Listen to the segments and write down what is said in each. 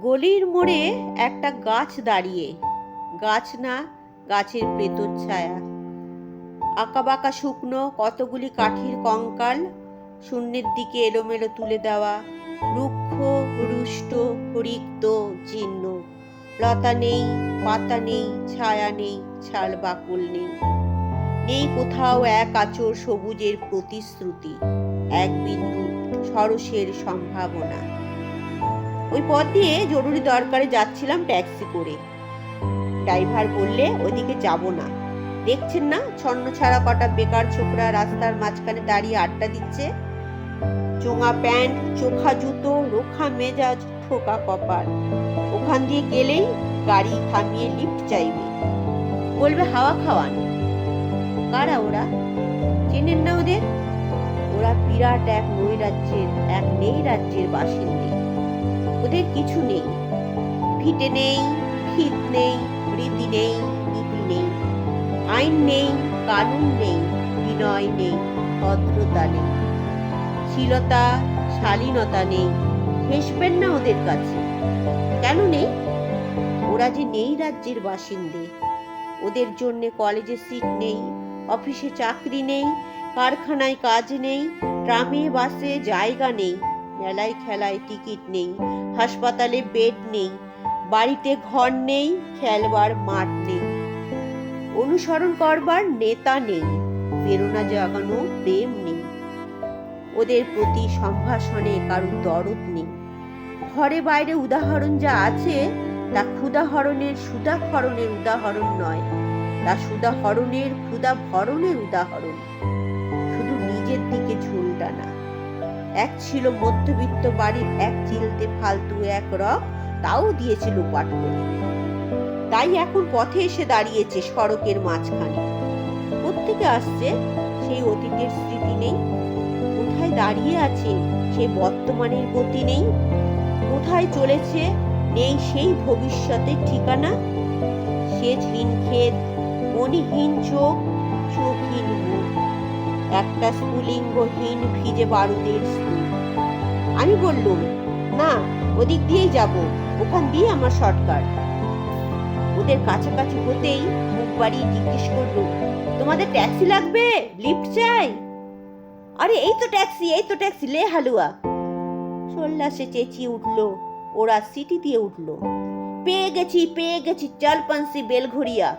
গলির মোড়ে একটা গাছ দাঁড়িয়ে, গাছ না, গাছের প্রেতচ্ছায়া। আঁকাবাঁকা শুকনো কতগুলি কাঠির কঙ্কাল, শূন্যের দিকে এলোমেলো তুলে দেওয়া, রুক্ষ রুষ্ট রিক্ত জীর্ণ। লতা নেই, পাতা নেই, ছায়া নেই, ছাল বাকল নেই। নেই কোথাও এক আঁচড় সবুজের প্রতিশ্রুতি, এক বিন্দু সরসের সম্ভাবনা। ওই পথ দিয়ে জরুরি দরকারে যাচ্ছিলাম ট্যাক্সি করে। ড্রাইভার বললে ওইদিকে যাব না, দেখছেন না ছন্ন ছাড়া কটা বেকার ছোকরা রাস্তার মাঝখানে দাঁড়িয়ে আড্ডা দিচ্ছে। চোঙা প্যান্ট, চোখা জুতো, রোখা মেজাজ, ঠোকা কপাল। ওখান দিয়ে গেলেই গাড়ি থামিয়ে লিফট চাইবে, বলবে হাওয়া খাওয়ান। কারা ওরা? চেনেন না ওদের? ওরা বিরাট এক নৈরাজ্যের, এক নেই রাজ্যের বাসিন্দে। ওদের কিছু নেই, ভিটে নেই, ভিত নেই, রীতি নেই, নীতি নেই, আইন নেই, কানুন নেই, বিনয় নেই, ভদ্রতা নেই, শীলতা শালীনতা নেই। ঘেঁষবেন না ওদের কাছে। কেন নেই? ওরা যে নেই রাজ্যের বাসিন্দে। ওদের জন্য কলেজে সিট নেই, অফিসে চাকরি নেই, কারখানায় কাজ নেই, ট্রামে বাসে জায়গা নেই, মেলায় খেলায় টিকিট নেই, হাসপাতালে বেড নেই, বাড়িতে ঘর নেই, খেলবার মাঠ নেই, অনুসরণ করবার নেতা নেই, প্রেরণা জাগানো প্রেম নেই। ওদের প্রতি সম্ভাষণে কারুর দরদ নেই। ঘরে বাইরে উদাহরণ যা আছে তা ক্ষুধাহরণের সুধাহরণের উদাহরণ নয়, তা সুধাহরণের ক্ষুধাভরণের উদাহরণ। শুধু নিজের দিকে ঝুল টানা। এক ছিল মধ্যবিত্ত বাড়ির এক চিলতে ফালতু এক রক, তাও দিয়েছিল পাট করে। তাই এখন পথে এসে দাঁড়িয়েছে সড়কের মাঝখানে। কোত্থেকে আসছে সেই অতীতের স্মৃতি নেই। কোথায় দাঁড়িয়ে আছে সে বর্তমানের গতি নেই। কোথায় চলেছে নেই সেই ভবিষ্যতের ঠিকানা। সেচহীন ক্ষেত, মণিহীন চোখ, চোখহীন মুখ, একটা স্ফুলিঙ্গহীন ভিজে বারুদের স্তূপ। আমি বললুম, না, ওদিক দিয়েই যাব, ওখান দিয়ে আমার শর্টকাট। ওদের কাছাকাছি হতেই মুখ বাড়িয়ে জিজ্ঞেস করলো, তোমাদের ট্যাক্সি লাগবে? লিফট চাই? আরে এই তো ট্যাক্সি, এই তো ট্যাক্সি, লে হালুয়া। সোল্লাসে চেঁচিয়ে উঠলো। ওরা সিটি দিয়ে উঠলো। পেয়ে গেছি, চল পান্সি বেলঘড়িয়া।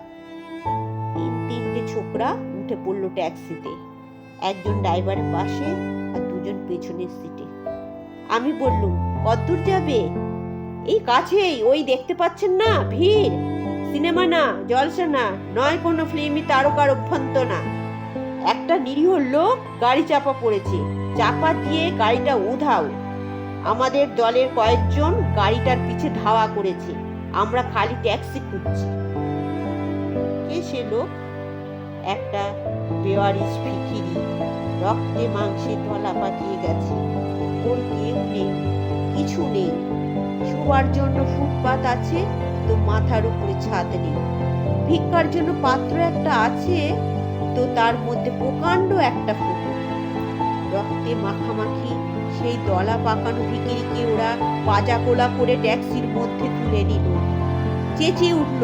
তিনটে ছোকরা উঠে পড়লো ট্যাক্সিতে, একজন ড্রাইভারের পাশে আর দুজন পেছনের সিটে। আমি বললুম, কতদূর যাবে? এই কাছেই, ওই দেখতে পাচ্ছেন না ভিড়। সিনেমা না, জলসা না, নয় কোনো ফিল্মি তারকার অভ্যন্তনা। একটা নিরীহ লোক গাড়ি চাপা পড়েছে, চাপা দিয়ে গাড়িটা উধাও। আমাদের দলের কয়েকজন গাড়িটার পিছে ধাওয়া করেছে, আমরা খালি ট্যাক্সি খুঁজছি। কে সে লোক? একটা বেওয়ারিশ ফিকিরি, রক্তে মাংসে তলা পাকিয়ে গেছে। ওর কেউ নেই, কিছু নেই। শোয়ার জন্য ফুটপাত আছে তো মাথার উপরে ছাদ নেই। ভিক্ষার জন্য পাত্র একটা আছে তো তার মধ্যে প্রকাণ্ড একটা ফুটো। রক্তে মাখামাখি সেই দলা পাকানো ভিকিরিকে ওরা পাজা কোলা করে ট্যাক্সির মধ্যে তুলে নিল। চেঁচিয়ে উঠল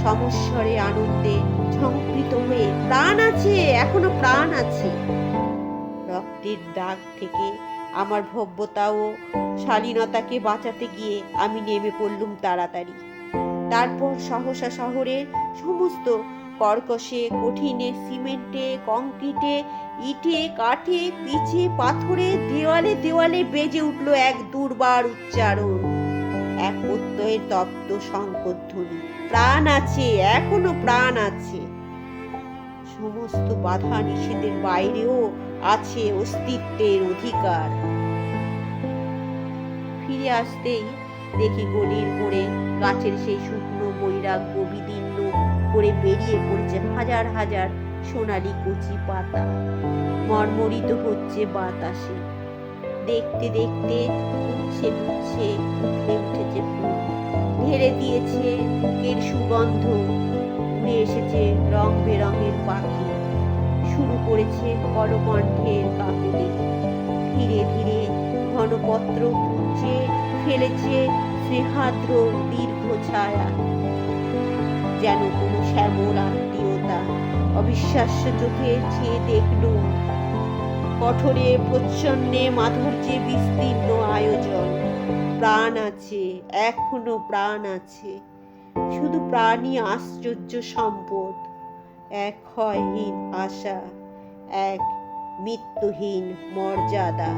সমস্বরে, আনন্দে ঝঙ্কৃত হয়ে, প্রাণ আছে, এখনো প্রাণ আছে। রক্তের দাগ থেকে আমার ভব্যতা ও শালীনতাকে বাঁচাতে গিয়ে আমি নেমে পড়লুম তাড়াতাড়ি। তারপর সহসা শহরের সমস্ত কর্কশে, কঠিনে, সিমেন্টে, কংক্রিটে, ইটে, কাঠে, পিচে, পাথরে, দেওয়ালে দেওয়ালে বেজে উঠল এক দুর্বার উচ্চারণ, এক প্রত্যয়ের তপ্ত শঙ্করধ্বনি। প্রাণ আছে, এখনো প্রাণ আছে। সমস্ত বাধা নিষেধের বাইরেও আছে অস্তিত্বের অধিকার। ফিরে আসতেই দেখি গলির মোড়ে গাছের সেই শুকনো বৈরাগ্য বিদীর্ণ করে বেরিয়ে পড়ছে হাজার হাজার সোনালি কচি পাতা। মর্মরিত হচ্ছে বাতাসে। দেখতে দেখতে উচ্ছে উচ্ছে উঠে উঠেছে ফুল, ঢেলে দিয়েছে বুকের সুগন্ধ। উড়ে এসেছে রং বেরঙের পাখি, শুরু করেছে কলকণ্ঠের কাকলি। ধীরে ধীরে ঘনপত্র পুঁছে ফেলেছে স্নেহাদ্র দীর্ঘ ছায়া, যেন কোনো শ্যামল আত্মীয়তা অবিশ্বাস্য চোখে চেয়ে দেখলুম। কঠোরে প্রচ্ছন্নে মাধুর্যে বিস্তীর্ণ আয়োজন। প্রাণ আছে, এখনো প্রাণ আছে, শুধু প্রাণই আশ্চর্য সম্পদ। এক ক্ষয়হীন আশা, এক মৃত্যুহীন মর্যাদা।